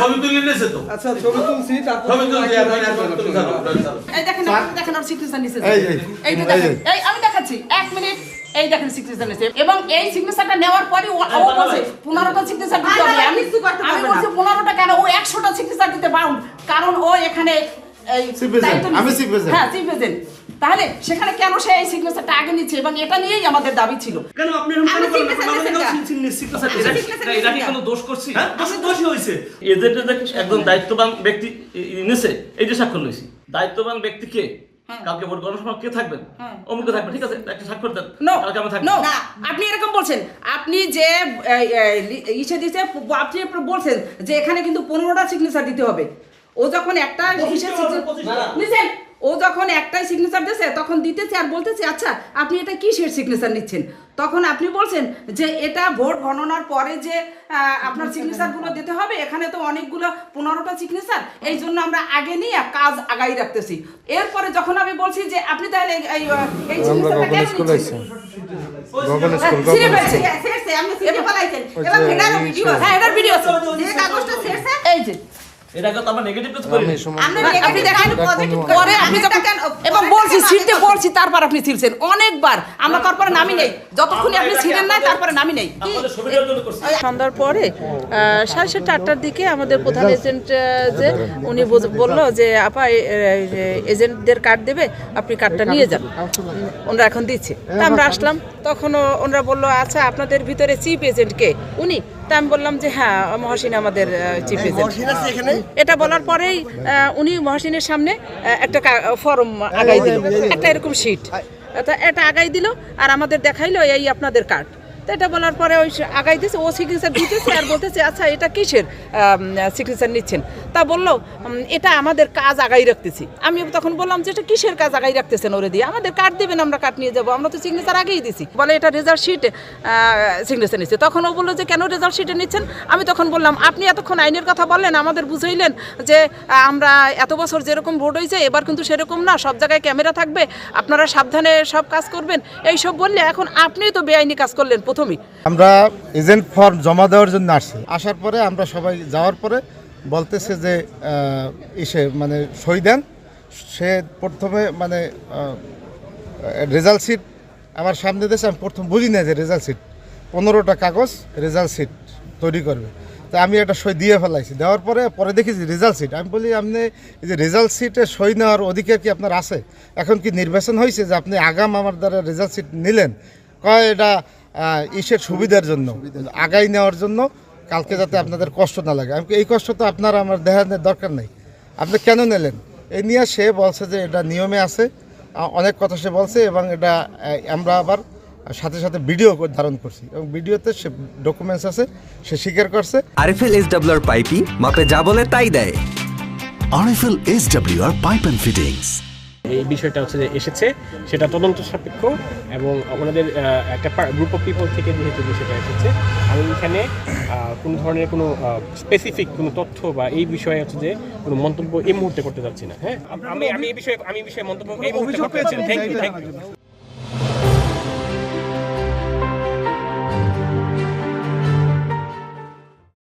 ছবি তুলে নিয়েছে তো। আচ্ছা ছবি তুলছি, তারপর ছবি তুলছি এই দেখেন দেখেন আর সিগনেচার নিচে এইটা দেখেন, এই আমি দেখাচ্ছি 1 মিনিট। এই দেখেন সিগনেচার নিচে, এবং এই সিগনেচারটা নেওয়ার পরে ও বলছে 15টা সিগনেচার দিতে হবে। আমি বলছি 15টা কেন, ও 100টা সিগনেচার দিতে বাউন্ড, কারণ ও এখানে এই আমি চিফ এজেন্ট। হ্যাঁ চিফ এজেন্ট। তাহলে সেখানে কেন সে এই সিগনেচারটা আগে নিচ্ছে, এবং এটা নিয়েই আমাদের দাবি ছিল। কেন আপনি এটা কি কোনো দোষ করছি? দোষী হয়েছে। এজেন্টের একজন দায়িত্ববান ব্যক্তি নিছে, এই যে স্বাক্ষর লইছি। দায়িত্ববান ব্যক্তি কে? কালকে ভোট গণনার সময় কে থাকবেন? অমুকে থাকবে, ঠিক আছে, একটা স্বাক্ষর দেন। কালকে আমরা থাকবো না, আপনি এরকম বলছেন, আপনি যে ইসে দিতে, আপনি বলছেন যে এখানে কিন্তু 15টা সিগনেচার দিতে হবে। ও যখন একটা নিছেন, ও যখন একটাই সিগনেচার দিয়েছে তখন দিতেছে আর বলতেছে আচ্ছা আপনি এটা কিসের সিগনেচার নিচ্ছেন, তখন আপনি বলছেন যে এটা ভোট গণনার পরে যে আপনার সিগনেচারগুলো দিতে হবে, এখানে তো অনেকগুলো 15টা সিগনেচার, এই জন্য আমরা আগে নিয়ে কাজ আগাই রাখতেছি। এরপরে যখন আমি বলছি যে আপনি তাহলে এই সিগনেচারটা কেন নিচ্ছেন, এই যে এটাকে তো আমরা নেগেটিভ কিছু করি। আপনি দেখেন পরে আপনি যখন এবং বলছি ছিলতে বলছি, তারপর আপনি ছিলছেন অনেকবার, আমরা তারপরে নামি নেই, যতক্ষণ আপনি ছিলেন না তারপরে নামি নেই। সন্ধ্যার পরে 7:30-8টার দিকে আমাদের প্রধান এজেন্ট যে উনি বললো যে আপা এজেন্টদের কার্ড দেবে, আপনি কার্ডটা নিয়ে যান, ওনারা এখন দিচ্ছে। তা আমরা আসলাম, তখন ওনারা বললো আচ্ছা আপনাদের ভিতরে চিফ এজেন্ট কে? উনি। তা আমি বললাম যে হ্যাঁ মহসিন আমাদের চিফ এজেন্ট। এটা বলার পরেই উনি মহসিনের সামনে একটা ফর্ম আগাই দিল, একটা এরকম শিট, এটা আগাই দিল আর আমাদের দেখাইলো এই আপনাদের কার্ড। তো এটা বলার পরে ওই আগাই দিয়েছে, ও সিগনেচার দিতেছে আর বলতেছে আচ্ছা এটা কিসের সিগনেচার নিচ্ছেন? তা বললো এটা আমাদের কাজ আগাই রাখতেছি। আমি তখন বললাম যে এটা কিসের কাজ আগাই রাখতেছেন ওরে দিয়ে, আমাদের কার্ড দেবেন, আমরা কার্ড নিয়ে যাবো, আমরা তো সিগনেচার আগেই দিছি। বলে এটা রেজাল্ট শিট সিগনেচার নিচ্ছে। তখন ও বললো যে কেন রেজাল্ট শিটে নিচ্ছেন? আমি তখন বললাম আপনি এতক্ষণ আইনের কথা বললেন, আমাদের বুঝাইলেন যে আমরা এত বছর যেরকম ভোট হয়েছে এবার কিন্তু সেরকম না, সব জায়গায় ক্যামেরা থাকবে, আপনারা সাবধানে সব কাজ করবেন, এইসব বললে এখন আপনিই তো বেআইনি কাজ করলেন। আমরা এজেন্ট ফর্ম জমা দেওয়ার জন্য আসছি, আসার পরে আমরা সবাই যাওয়ার পরে বলতেছে যে ইসে মানে সই দেন। সে প্রথমে মানে রেজাল্ট শিট আমার সামনে দিয়েছে, আমি প্রথম বুঝি না যে রেজাল্ট শিট 15টা কাগজ রেজাল্ট শিট তৈরি করবে। তো আমি একটা সই দিয়ে ফেলাইছি, দেওয়ার পরে দেখি যে রেজাল্ট শিট। আমি বলি আপনি এই যে রেজাল্ট শিটে সই নেওয়ার অধিকার কি আপনার আছে? এখন কি নির্বাচন হয়েছে যে আপনি আগাম আমার দ্বারা রেজাল্ট শিট নিলেন? কয় এটা ইসের সুবিধার জন্য, আগাই নেওয়ার জন্য, কালকে যাতে আপনাদের কষ্ট না লাগে। আমি এই কষ্ট তো আপনার আমার দেখানোর দরকার নেই, আপনি কেন নিলেন? এই নিয়ে সে বলছে যে এটা নিয়মে আছে, অনেক কথা সে বলছে, এবং এটা আমরা আবার সাথে সাথে ভিডিও ধারণ করছি, এবং ভিডিওতে সে ডকুমেন্টস আছে, সে স্বীকার করছে। আরএফএল এসডব্লিউআর পাইপই মাপে যা বলে তাই দেয়। RFL SWR pipe and fittings. এই বিষয়টা হচ্ছে যে এসেছে, সেটা তদন্ত সাপেক্ষ, এবং ওনাদের একটা গ্রুপ অফ পিপল থেকে যেহেতু বিষয়টা এসেছে, আমি এখানে কোনো ধরনের কোনো স্পেসিফিক কোনো তথ্য বা এই বিষয়ে হচ্ছে যে কোনো মন্তব্য এই মুহূর্তে করতে যাচ্ছি না। হ্যাঁ, আমি এই বিষয়ে মন্তব্য এই মুহূর্তে করতে চাচ্ছি না। Thank you.